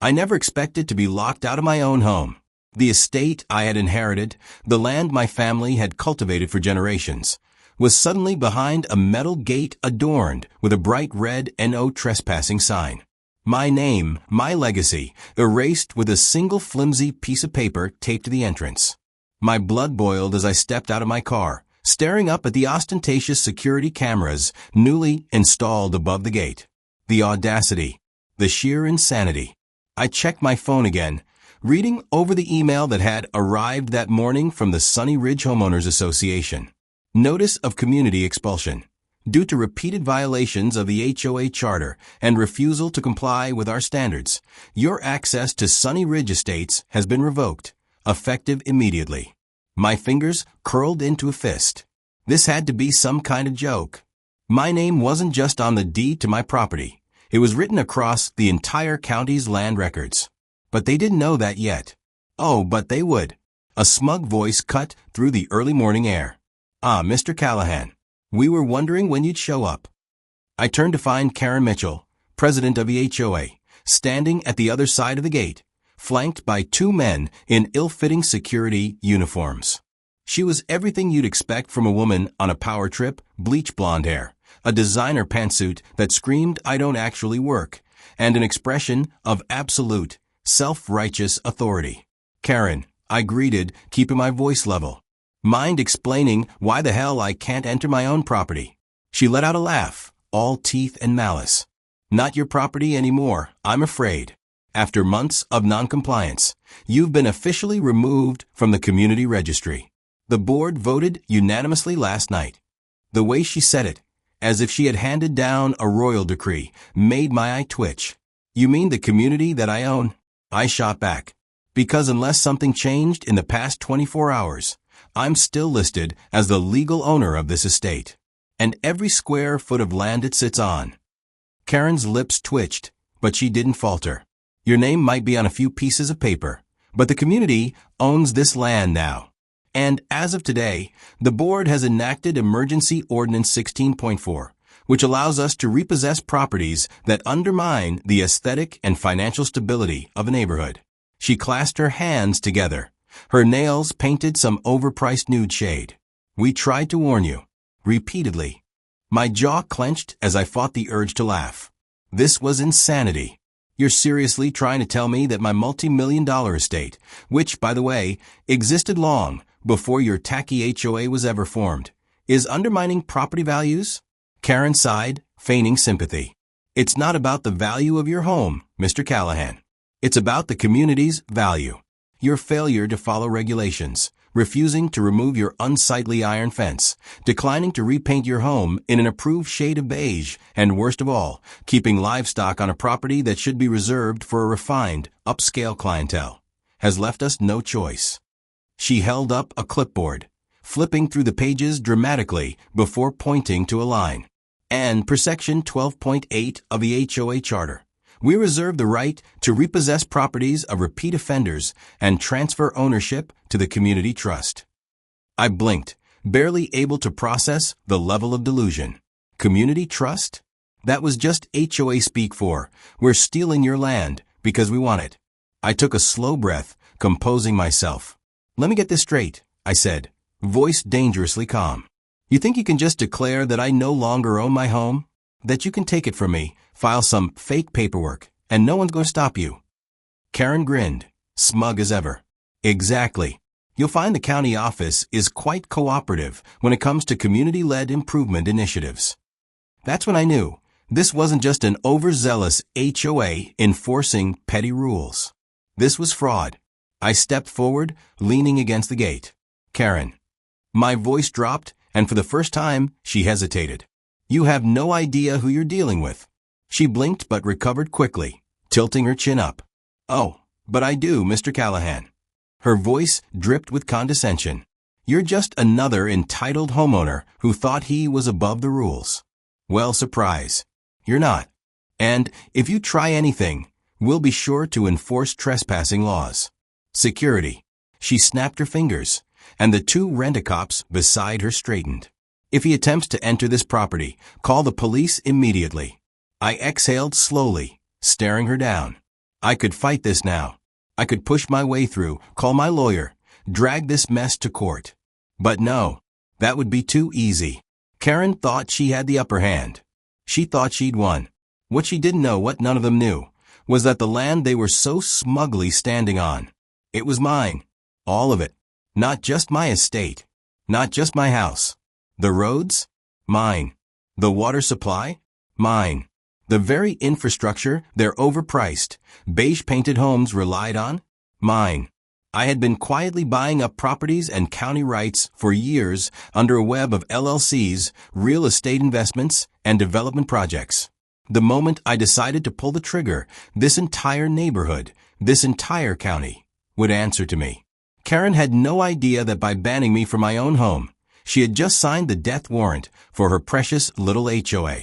I never expected to be locked out of my own home. The estate I had inherited, the land my family had cultivated for generations, was suddenly behind a metal gate adorned with a bright red "No trespassing" sign. My name, my legacy, erased with a single flimsy piece of paper taped to the entrance. My blood boiled as I stepped out of my car, staring up at the ostentatious security cameras newly installed above the gate. The audacity, the sheer insanity. I checked my phone again, reading over the email that had arrived that morning from the Sunny Ridge Homeowners Association. Notice of community expulsion. Due to repeated violations of the HOA charter and refusal to comply with our standards, your access to Sunny Ridge Estates has been revoked, effective immediately. My fingers curled into a fist. This had to be some kind of joke. My name wasn't just on the deed to my property. It was written across the entire county's land records. But they didn't know that yet. Oh, but they would. A smug voice cut through the early morning air. "Ah, Mr. Callahan. We were wondering when you'd show up." I turned to find Karen Mitchell, president of the HOA, standing at the other side of the gate, flanked by two men in ill-fitting security uniforms. She was everything you'd expect from a woman on a power trip: bleach blonde hair, a designer pantsuit that screamed "I don't actually work," and an expression of absolute, self-righteous authority. "Karen," I greeted, keeping my voice level. "Mind explaining why the hell I can't enter my own property?" She let out a laugh, all teeth and malice. "Not your property anymore, I'm afraid. After months of noncompliance, you've been officially removed from the community registry. The board voted unanimously last night." The way she said it, as if she had handed down a royal decree, made my eye twitch. "You mean the community that I own?" I shot back. "Because unless something changed in the past 24 hours, I'm still listed as the legal owner of this estate, and every square foot of land it sits on." Karen's lips twitched, but she didn't falter. "Your name might be on a few pieces of paper, but the community owns this land now. And as of today, the board has enacted Emergency Ordinance 16.4, which allows us to repossess properties that undermine the aesthetic and financial stability of a neighborhood." She clasped her hands together, her nails painted some overpriced nude shade. "We tried to warn you. Repeatedly." My jaw clenched as I fought the urge to laugh. This was insanity. "You're seriously trying to tell me that my multi-million-dollar estate, which, by the way, existed long before your tacky HOA was ever formed, is undermining property values?" Karen sighed, feigning sympathy. "It's not about the value of your home, Mr. Callahan. It's about the community's value. Your failure to follow regulations, refusing to remove your unsightly iron fence, declining to repaint your home in an approved shade of beige, and worst of all, keeping livestock on a property that should be reserved for a refined, upscale clientele, has left us no choice." She held up a clipboard, flipping through the pages dramatically before pointing to a line. "And per section 12.8 of the HOA Charter, we reserve the right to repossess properties of repeat offenders and transfer ownership to the community trust." I blinked, barely able to process the level of delusion. Community trust? That was just HOA speak for, "We're stealing your land because we want it." I took a slow breath, composing myself. "Let me get this straight," I said, voice dangerously calm. "You think you can just declare that I no longer own my home? That you can take it from me, file some fake paperwork, and no one's going to stop you?" Karen grinned, smug as ever. "Exactly. You'll find the county office is quite cooperative when it comes to community-led improvement initiatives." That's when I knew this wasn't just an overzealous HOA enforcing petty rules. This was fraud. I stepped forward, leaning against the gate. "Karen." My voice dropped, and for the first time, she hesitated. "You have no idea who you're dealing with." She blinked but recovered quickly, tilting her chin up. "Oh, but I do, Mr. Callahan." Her voice dripped with condescension. "You're just another entitled homeowner who thought he was above the rules. Well, surprise. You're not. And if you try anything, we'll be sure to enforce trespassing laws." "Security." She snapped her fingers, and the two rent-a-cops beside her straightened. "If he attempts to enter this property, call the police immediately." I exhaled slowly, staring her down. I could fight this now. I could push my way through, call my lawyer, drag this mess to court. But no, that would be too easy. Karen thought she had the upper hand. She thought she'd won. What she didn't know, what none of them knew, was that the land they were so smugly standing on, it was mine. All of it. Not just my estate. Not just my house. The roads? Mine. The water supply? Mine. The very infrastructure their overpriced, beige-painted homes relied on? Mine. I had been quietly buying up properties and county rights for years under a web of LLCs, real estate investments, and development projects. The moment I decided to pull the trigger, this entire neighborhood, this entire county, would answer to me. Karen had no idea that by banning me from my own home, she had just signed the death warrant for her precious little HOA.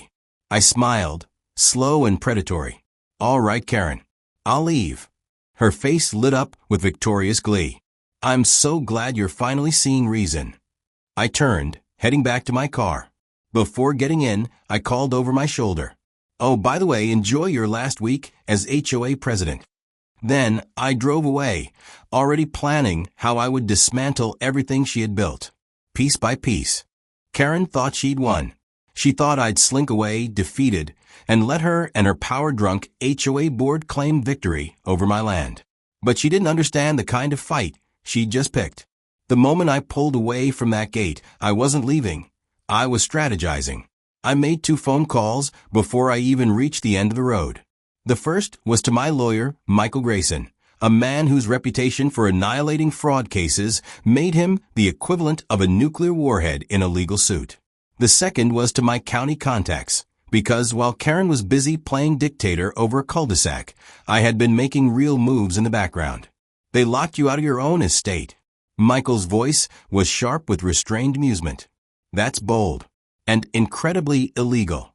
I smiled, slow and predatory. All right, Karen, I'll leave. Her face lit up with victorious glee. I'm so glad you're finally seeing reason. I turned, heading back to my car. Before getting in, I called over my shoulder. Oh, by the way, enjoy your last week as HOA president. Then I drove away, already planning how I would dismantle everything she had built, piece by piece. Karen thought she'd won. She thought I'd slink away, defeated, and let her and her power-drunk HOA board claim victory over my land. But she didn't understand the kind of fight she'd just picked. The moment I pulled away from that gate, I wasn't leaving. I was strategizing. I made 2 phone calls before I even reached the end of the road. The first was to my lawyer, Michael Grayson, a man whose reputation for annihilating fraud cases made him the equivalent of a nuclear warhead in a legal suit. The second was to my county contacts, because while Karen was busy playing dictator over a cul-de-sac, I had been making real moves in the background. They locked you out of your own estate. Michael's voice was sharp with restrained amusement. That's bold. And incredibly illegal.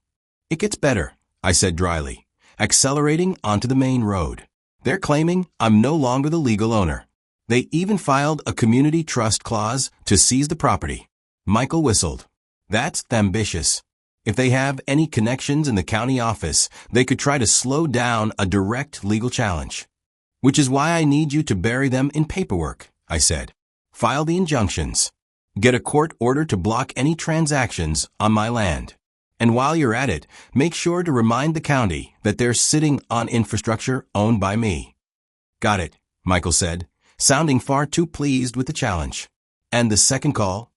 It gets better, I said dryly, accelerating onto the main road. They're claiming I'm no longer the legal owner. They even filed a community trust clause to seize the property. Michael whistled. That's ambitious. If they have any connections in the county office, they could try to slow down a direct legal challenge. Which is why I need you to bury them in paperwork, I said. File the injunctions. Get a court order to block any transactions on my land. And while you're at it, make sure to remind the county that they're sitting on infrastructure owned by me. Got it, Michael said, sounding far too pleased with the challenge. And the second call?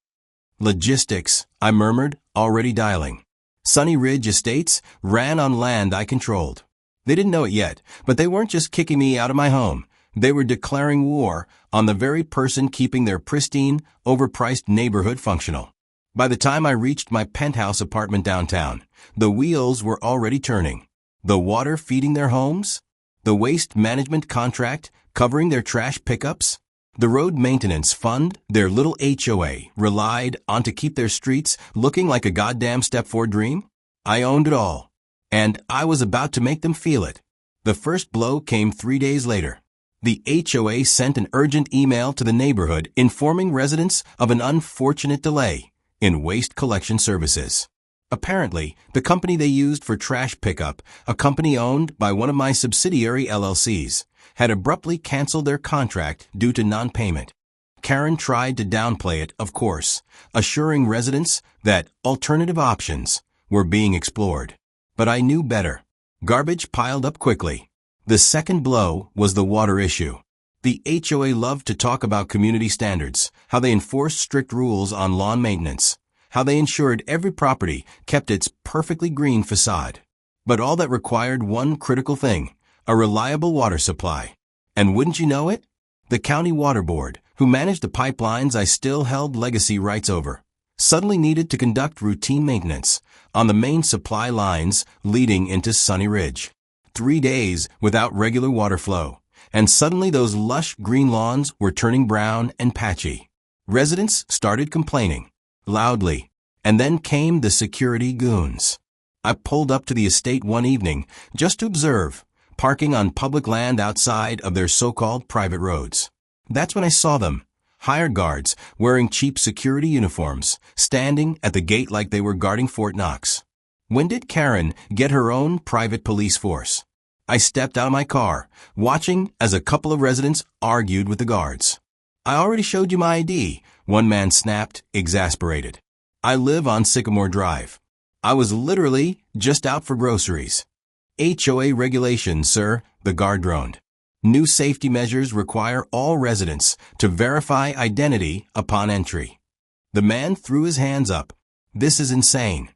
Logistics, I murmured, already dialing. Sunny Ridge Estates ran on land I controlled. They didn't know it yet, but they weren't just kicking me out of my home. They were declaring war on the very person keeping their pristine, overpriced neighborhood functional. By the time I reached my penthouse apartment downtown, the wheels were already turning. The water feeding their homes? The waste management contract covering their trash pickups? The road maintenance fund their little HOA relied on to keep their streets looking like a goddamn Step 4 dream? I owned it all. And I was about to make them feel it. The first blow came 3 days later. The HOA sent an urgent email to the neighborhood informing residents of an unfortunate delay in waste collection services. Apparently, the company they used for trash pickup, a company owned by one of my subsidiary LLCs, had abruptly canceled their contract due to non-payment. Karen tried to downplay it, of course, assuring residents that alternative options were being explored. But I knew better. Garbage piled up quickly. The second blow was the water issue. The HOA loved to talk about community standards, how they enforced strict rules on lawn maintenance, how they ensured every property kept its perfectly green facade. But all that required one critical thing, a reliable water supply. And wouldn't you know it? The county water board, who managed the pipelines I still held legacy rights over, suddenly needed to conduct routine maintenance on the main supply lines leading into Sunny Ridge. 3 days without regular water flow, and suddenly those lush green lawns were turning brown and patchy. Residents started complaining, loudly, and then came the security goons. I pulled up to the estate one evening just to observe, parking on public land outside of their so-called private roads. That's when I saw them, hired guards wearing cheap security uniforms, standing at the gate like they were guarding Fort Knox. When did Karen get her own private police force? I stepped out of my car, watching as a couple of residents argued with the guards. "I already showed you my ID," one man snapped, exasperated. "I live on Sycamore Drive. I was literally just out for groceries." "HOA regulations, sir," the guard droned. "New safety measures require all residents to verify identity upon entry." The man threw his hands up. "This is insane."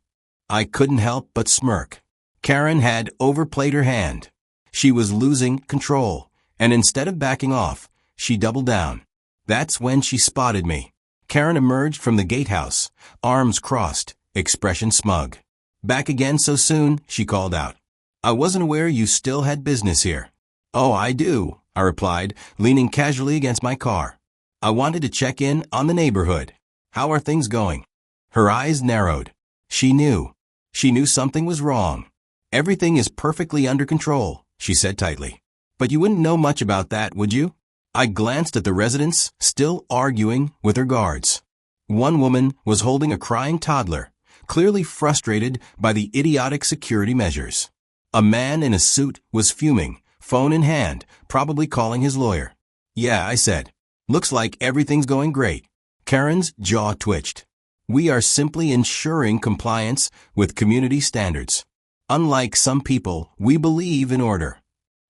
I couldn't help but smirk. Karen had overplayed her hand. She was losing control, and instead of backing off, she doubled down. That's when she spotted me. Karen emerged from the gatehouse, arms crossed, expression smug. "Back again so soon?" she called out. "I wasn't aware you still had business here." "Oh, I do," I replied, leaning casually against my car. "I wanted to check in on the neighborhood. How are things going?" Her eyes narrowed. She knew. She knew something was wrong. "Everything is perfectly under control," she said tightly. "But you wouldn't know much about that, would you?" I glanced at the residents, still arguing with her guards. One woman was holding a crying toddler, clearly frustrated by the idiotic security measures. A man in a suit was fuming, phone in hand, probably calling his lawyer. "Yeah," I said. "Looks like everything's going great." Karen's jaw twitched. "We are simply ensuring compliance with community standards. Unlike some people, we believe in order."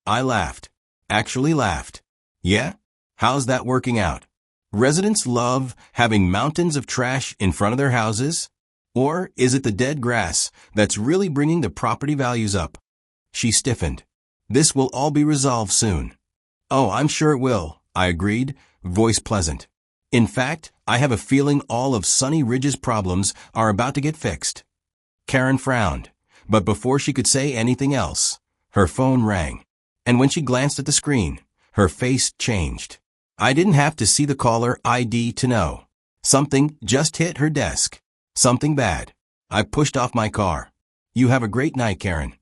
I laughed. Actually laughed. "Yeah? How's that working out? Residents love having mountains of trash in front of their houses? Or is it the dead grass that's really bringing the property values up?" She stiffened. "This will all be resolved soon." "Oh, I'm sure it will," I agreed, voice pleasant. "In fact, I have a feeling all of Sunny Ridge's problems are about to get fixed." Karen frowned, but before she could say anything else, her phone rang. And when she glanced at the screen, her face changed. I didn't have to see the caller ID to know. Something just hit her desk. Something bad. I pushed off my car. "You have a great night, Karen."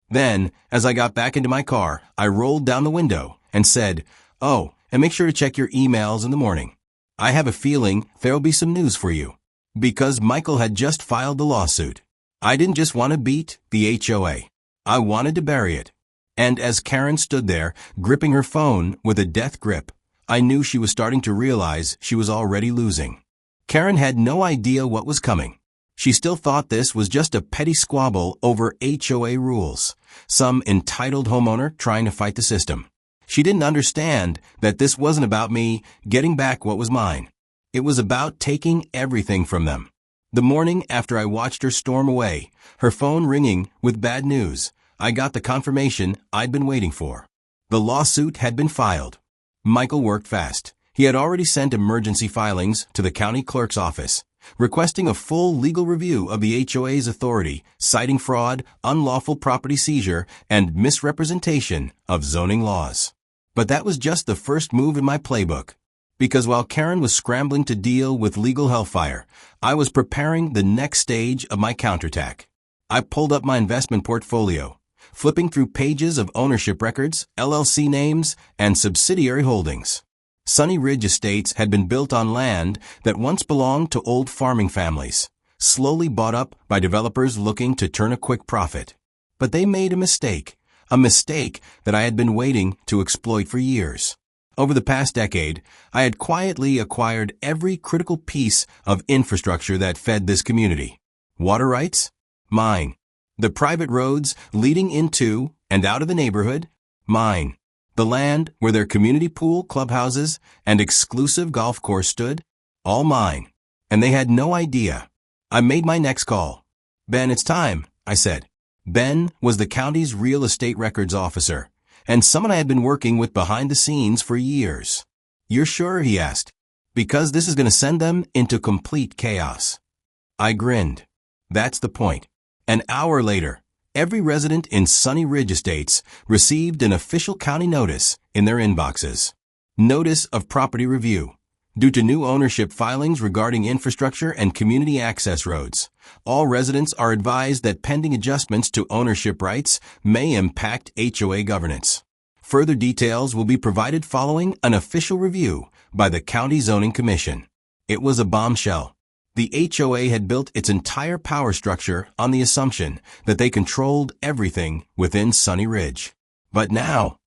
Then, as I got back into my car, I rolled down the window and said, "Oh, and make sure to check your emails in the morning. I have a feeling there'll be some news for you." Because Michael had just filed the lawsuit. I didn't just want to beat the HOA. I wanted to bury it. And as Karen stood there, gripping her phone with a death grip, I knew she was starting to realize she was already losing. Karen had no idea what was coming. She still thought this was just a petty squabble over HOA rules, some entitled homeowner trying to fight the system. She didn't understand that this wasn't about me getting back what was mine. It was about taking everything from them. The morning after I watched her storm away, her phone ringing with bad news, I got the confirmation I'd been waiting for. The lawsuit had been filed. Michael worked fast. He had already sent emergency filings to the county clerk's office, requesting a full legal review of the HOA's authority, citing fraud, unlawful property seizure, and misrepresentation of zoning laws. But that was just the first move in my playbook. Because while Karen was scrambling to deal with legal hellfire, I was preparing the next stage of my counterattack. I pulled up my investment portfolio, flipping through pages of ownership records, LLC names, and subsidiary holdings. Sunny Ridge Estates had been built on land that once belonged to old farming families, slowly bought up by developers looking to turn a quick profit. But they made a mistake that I had been waiting to exploit for years. Over the past decade, I had quietly acquired every critical piece of infrastructure that fed this community. Water rights? Mine. The private roads leading into and out of the neighborhood? Mine. The land where their community pool, clubhouses, and exclusive golf course stood? All mine. And they had no idea. I made my next call. "Ben, it's time," I said. Ben was the county's real estate records officer, and someone I had been working with behind the scenes for years. "You're sure?" he asked. "Because this is going to send them into complete chaos." I grinned. That's the point. An hour later, every resident in Sunny Ridge Estates received an official county notice in their inboxes. Notice of property review. Due to new ownership filings regarding infrastructure and community access roads, all residents are advised that pending adjustments to ownership rights may impact HOA governance. Further details will be provided following an official review by the County Zoning Commission. It was a bombshell. The HOA had built its entire power structure on the assumption that they controlled everything within Sunny Ridge. But now,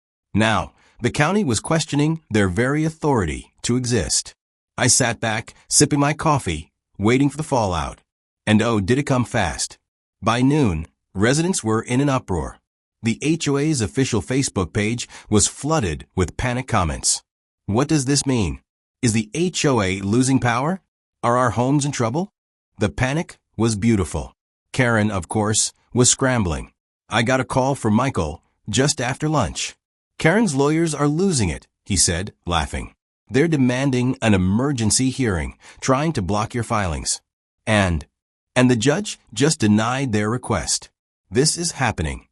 the county was questioning their very authority to exist. I sat back, sipping my coffee, waiting for the fallout. And oh, did it come fast. By noon, residents were in an uproar. The HOA's official Facebook page was flooded with panic comments. What does this mean? Is the HOA losing power? Are our homes in trouble? The panic was beautiful. Karen, of course, was scrambling. I got a call from Michael just after lunch. Karen's lawyers are losing it, he said, laughing. They're demanding an emergency hearing, trying to block your filings. And the judge just denied their request. This is happening.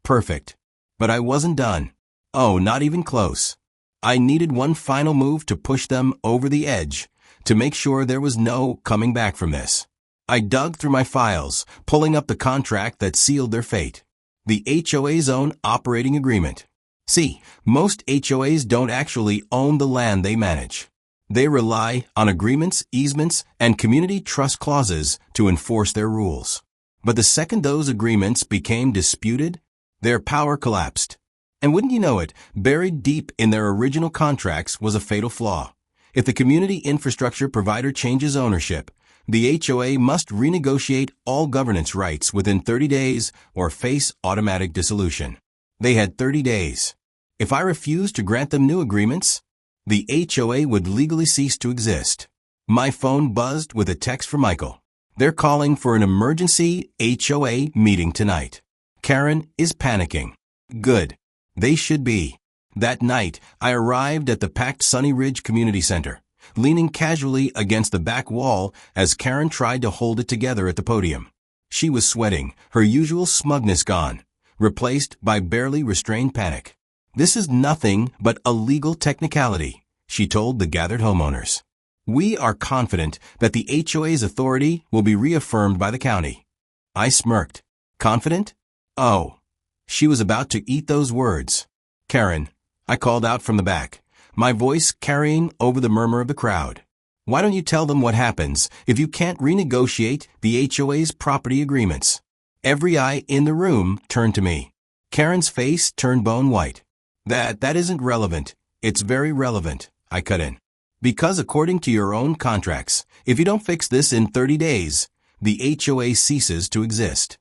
Perfect. But I wasn't done. Oh, not even close. I needed one final move to push them over the edge, to make sure there was no coming back from this. I dug through my files, pulling up the contract that sealed their fate. The HOA's own operating agreement. See, most HOAs don't actually own the land they manage. They rely on agreements, easements, and community trust clauses to enforce their rules. But the second those agreements became disputed, their power collapsed. And wouldn't you know it, buried deep in their original contracts was a fatal flaw. If the community infrastructure provider changes ownership, the HOA must renegotiate all governance rights within 30 days or face automatic dissolution. They had 30 days. If I refused to grant them new agreements, the HOA would legally cease to exist. My phone buzzed with a text from Michael. They're calling for an emergency HOA meeting tonight. Karen is panicking. Good. They should be. That night, I arrived at the packed Sunny Ridge Community Center, leaning casually against the back wall as Karen tried to hold it together at the podium. She was sweating, her usual smugness gone, replaced by barely restrained panic. This is nothing but a legal technicality, she told the gathered homeowners. We are confident that the HOA's authority will be reaffirmed by the county. I smirked. Confident? Oh. She was about to eat those words. Karen, I called out from the back, my voice carrying over the murmur of the crowd. Why don't you tell them what happens if you can't renegotiate the HOA's property agreements? Every eye in the room turned to me. Karen's face turned bone white. That isn't relevant. It's very relevant, I cut in. Because according to your own contracts, if you don't fix this in 30 days, the HOA ceases to exist.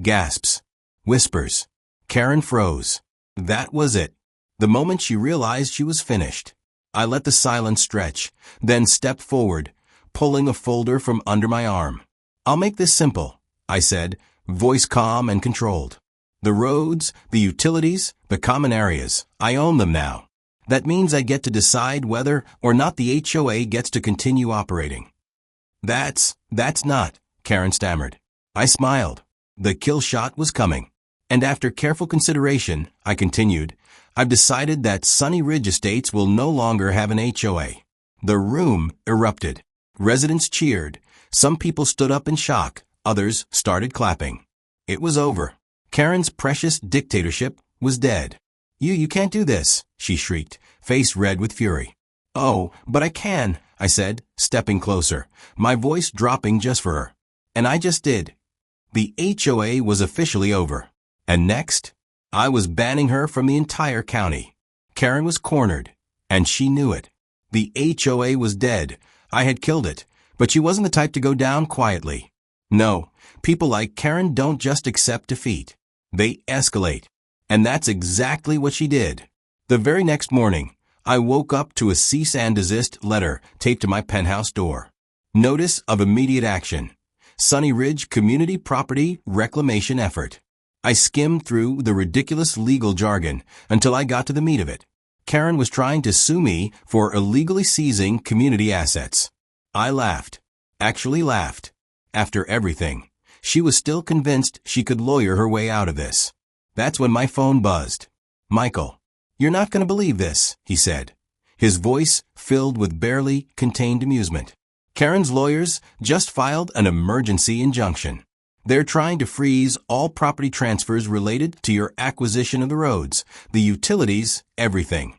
Gasps. Whispers. Karen froze. That was it. The moment she realized she was finished. I let the silence stretch, then stepped forward, pulling a folder from under my arm. I'll make this simple, I said, voice calm and controlled. The roads, the utilities, the common areas, I own them now. That means I get to decide whether or not the HOA gets to continue operating. That's not, Karen stammered. I smiled. The kill shot was coming. And after careful consideration, I continued, I've decided that Sunny Ridge Estates will no longer have an HOA. The room erupted. Residents cheered. Some people stood up in shock. Others started clapping. It was over. Karen's precious dictatorship was dead. You can't do this, she shrieked, face red with fury. Oh, but I can, I said, stepping closer, my voice dropping just for her. And I just did. The HOA was officially over. And next, I was banning her from the entire county. Karen was cornered, and she knew it. The HOA was dead. I had killed it, but she wasn't the type to go down quietly. No, people like Karen don't just accept defeat. They escalate. And that's exactly what she did. The very next morning, I woke up to a cease and desist letter taped to my penthouse door. Notice of immediate action. Sunny Ridge Community Property Reclamation Effort. I skimmed through the ridiculous legal jargon until I got to the meat of it. Karen was trying to sue me for illegally seizing community assets. I laughed. Actually laughed. After everything, she was still convinced she could lawyer her way out of this. That's when my phone buzzed. Michael, you're not going to believe this, he said, his voice filled with barely contained amusement. Karen's lawyers just filed an emergency injunction. They're trying to freeze all property transfers related to your acquisition of the roads, the utilities, everything.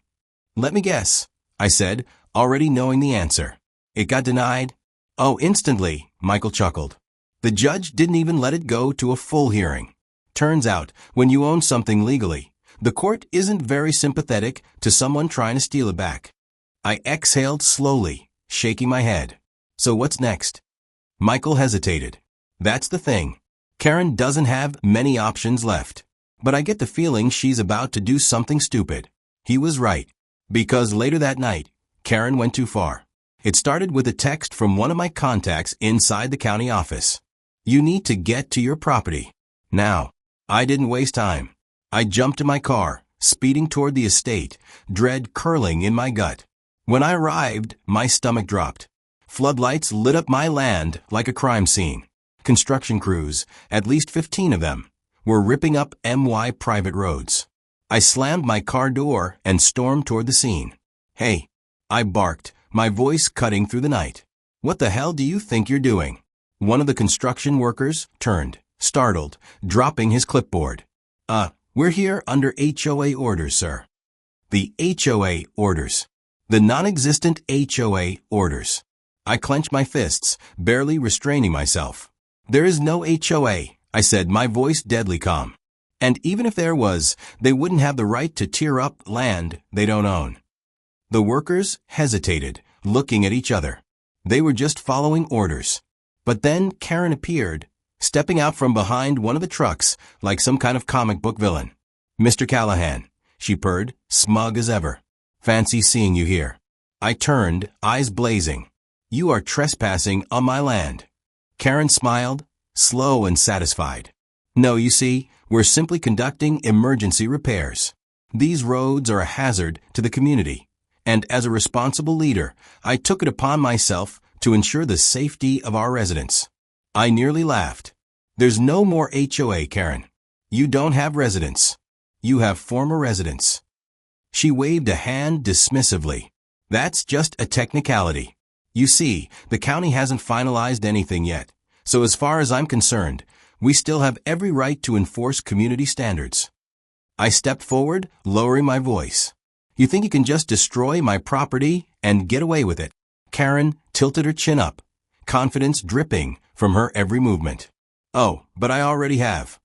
Let me guess, I said, already knowing the answer. It got denied? Oh, instantly, Michael chuckled. The judge didn't even let it go to a full hearing. Turns out, when you own something legally, The court isn't very sympathetic to someone trying to steal it back. I exhaled slowly, shaking my head. So what's next? Michael hesitated. That's the thing. Karen doesn't have many options left. But I get the feeling she's about to do something stupid. He was right. Because later that night, Karen went too far. It started with a text from one of my contacts inside the county office. You need to get to your property. Now. I didn't waste time. I jumped in my car, speeding toward the estate, dread curling in my gut. When I arrived, my stomach dropped. Floodlights lit up my land like a crime scene. Construction crews, at least 15 of them, were ripping up MY private roads. I slammed my car door and stormed toward the scene. Hey, I barked, my voice cutting through the night. What the hell do you think you're doing? One of the construction workers turned, startled, dropping his clipboard. We're here under HOA orders, sir. The HOA orders. The non-existent HOA orders. I clenched my fists, barely restraining myself. There is no HOA, I said, my voice deadly calm. And even if there was, they wouldn't have the right to tear up land they don't own. The workers hesitated, looking at each other. They were just following orders. But then Karen appeared, stepping out from behind one of the trucks like some kind of comic book villain. Mr. Callahan, she purred, smug as ever. Fancy seeing you here. I turned, eyes blazing. You are trespassing on my land. Karen smiled, slow and satisfied. No, you see, we're simply conducting emergency repairs. These roads are a hazard to the community, and as a responsible leader, I took it upon myself to ensure the safety of our residents. I nearly laughed. There's no more HOA, Karen. You don't have residents. You have former residents. She waved a hand dismissively. That's just a technicality. You see, the county hasn't finalized anything yet, so as far as I'm concerned, we still have every right to enforce community standards. I stepped forward, lowering my voice. You think you can just destroy my property and get away with it? Karen tilted her chin up, confidence dripping from her every movement. Oh, but I already have.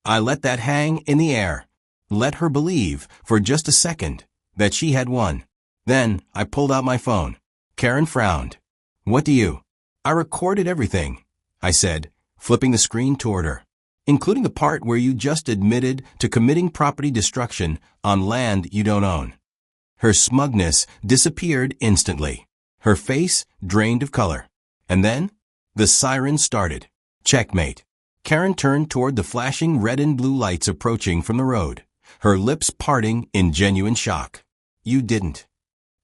I let that hang in the air. Let her believe, for just a second, that she had won. Then I pulled out my phone. Karen frowned. What do you? I recorded everything, I said, flipping the screen toward her, including the part where you just admitted to committing property destruction on land you don't own. Her smugness disappeared instantly. Her face drained of color. And then, the siren started. Checkmate. Karen turned toward the flashing red and blue lights approaching from the road, her lips parting in genuine shock. You didn't.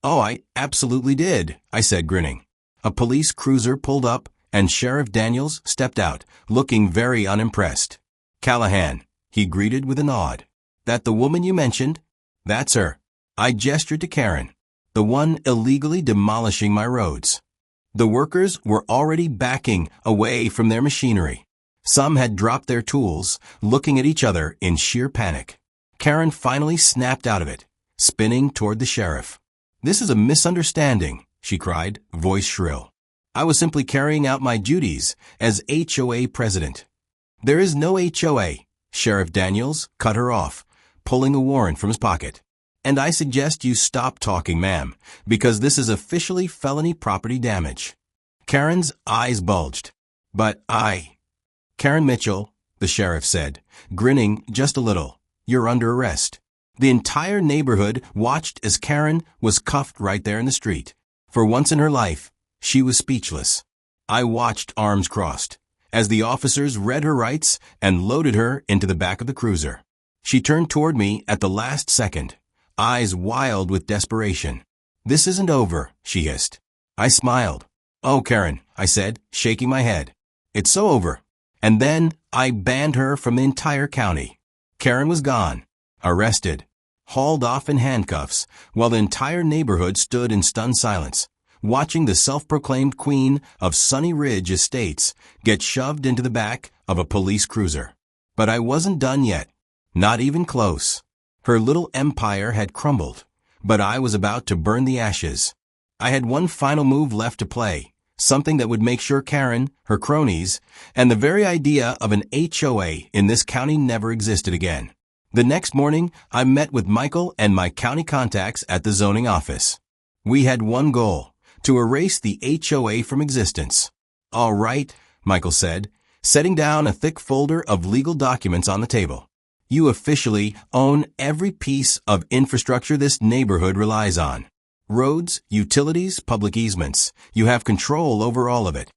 Oh, I absolutely did, I said, grinning. A police cruiser pulled up, and Sheriff Daniels stepped out, looking very unimpressed. Callahan, he greeted with a nod. That the woman you mentioned? That's her. I gestured to Karen, the one illegally demolishing my roads. The workers were already backing away from their machinery. Some had dropped their tools, looking at each other in sheer panic. Karen finally snapped out of it, spinning toward the sheriff. This is a misunderstanding, she cried, voice shrill. I was simply carrying out my duties as HOA president. There is no HOA, Sheriff Daniels cut her off, pulling a warrant from his pocket. And I suggest you stop talking, ma'am, because this is officially felony property damage. Karen's eyes bulged. But Karen Mitchell, the sheriff said, grinning just a little, you're under arrest. The entire neighborhood watched as Karen was cuffed right there in the street. For once in her life, she was speechless. I watched, arms crossed, as the officers read her rights and loaded her into the back of the cruiser. She turned toward me at the last second, eyes wild with desperation. This isn't over, she hissed. I smiled. Oh, Karen, I said, shaking my head. It's so over. And then I banned her from the entire county. Karen was gone, arrested, hauled off in handcuffs, while the entire neighborhood stood in stunned silence, watching the self-proclaimed queen of Sunny Ridge Estates get shoved into the back of a police cruiser. But I wasn't done yet. Not even close. Her little empire had crumbled, but I was about to burn the ashes. I had one final move left to play, something that would make sure Karen, her cronies, and the very idea of an HOA in this county never existed again. The next morning, I met with Michael and my county contacts at the zoning office. We had one goal: to erase the HOA from existence. "All right," Michael said, setting down a thick folder of legal documents on the table. "You officially own every piece of infrastructure this neighborhood relies on. Roads, utilities, public easements. You have control over all of it."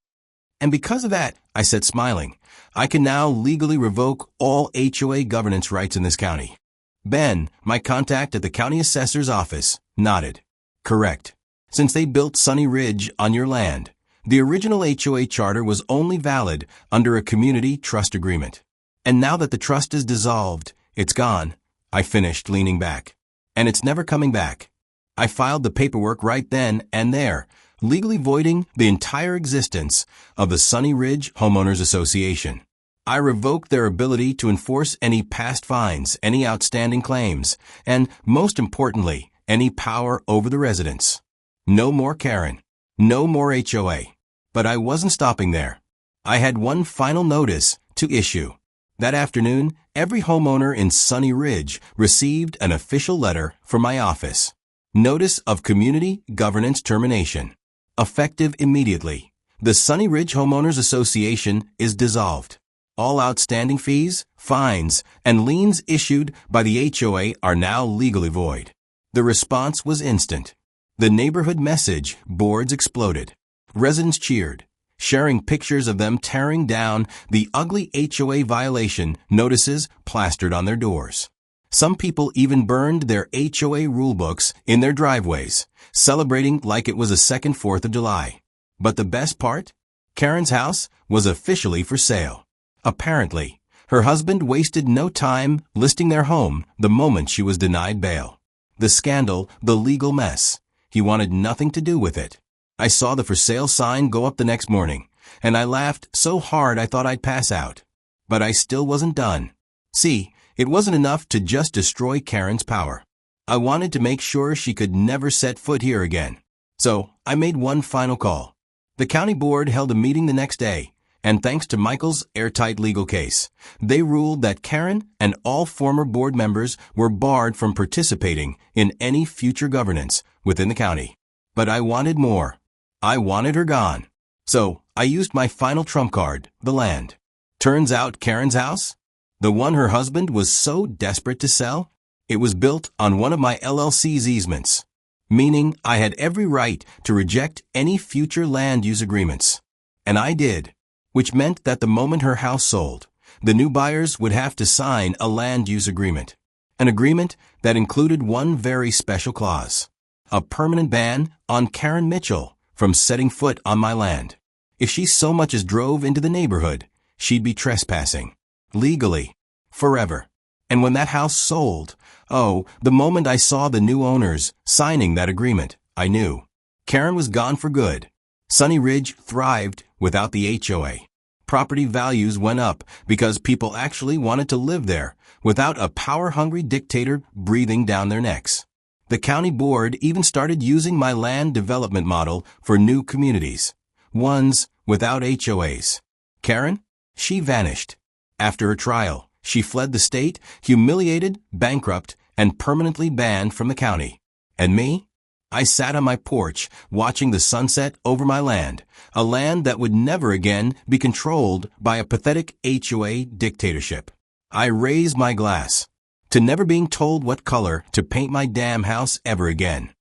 "And because of that," I said, smiling, "I can now legally revoke all HOA governance rights in this county." Ben, my contact at the county assessor's office, nodded. "Correct. Since they built Sunny Ridge on your land, the original HOA charter was only valid under a community trust agreement. And now that the trust is dissolved, it's gone," I finished, leaning back. "And it's never coming back." I filed the paperwork right then and there, legally voiding the entire existence of the Sunny Ridge Homeowners Association. I revoked their ability to enforce any past fines, any outstanding claims, and, most importantly, any power over the residents. No more Karen. No more HOA. But I wasn't stopping there. I had one final notice to issue. That afternoon, every homeowner in Sunny Ridge received an official letter from my office. Notice of Community Governance Termination. Effective immediately. The Sunny Ridge Homeowners Association is dissolved. All outstanding fees, fines, and liens issued by the HOA are now legally void. The response was instant. The neighborhood message boards exploded. Residents cheered, sharing pictures of them tearing down the ugly HOA violation notices plastered on their doors. Some people even burned their HOA rulebooks in their driveways, celebrating like it was a second 4th of July. But the best part? Karen's house was officially for sale. Apparently, her husband wasted no time listing their home the moment she was denied bail. The scandal, the legal mess. He wanted nothing to do with it. I saw the for sale sign go up the next morning, and I laughed so hard I thought I'd pass out. But I still wasn't done. See, it wasn't enough to just destroy Karen's power. I wanted to make sure she could never set foot here again. So I made one final call. The county board held a meeting the next day, and thanks to Michael's airtight legal case, they ruled that Karen and all former board members were barred from participating in any future governance within the county. But I wanted more. I wanted her gone. So I used my final trump card, the land. Turns out Karen's house, the one her husband was so desperate to sell, it was built on one of my LLC's easements, meaning I had every right to reject any future land use agreements. And I did, which meant that the moment her house sold, the new buyers would have to sign a land use agreement, an agreement that included one very special clause, a permanent ban on Karen Mitchell from setting foot on my land. If she so much as drove into the neighborhood, she'd be trespassing. Legally. Forever. And when that house sold, the moment I saw the new owners signing that agreement, I knew. Karen was gone for good. Sunny Ridge thrived without the HOA. Property values went up because people actually wanted to live there without a power-hungry dictator breathing down their necks. The county board even started using my land development model for new communities, ones without HOAs. Karen? She vanished. After her trial, she fled the state, humiliated, bankrupt, and permanently banned from the county. And me? I sat on my porch watching the sunset over my land, a land that would never again be controlled by a pathetic HOA dictatorship. I raised my glass to never being told what color to paint my damn house ever again.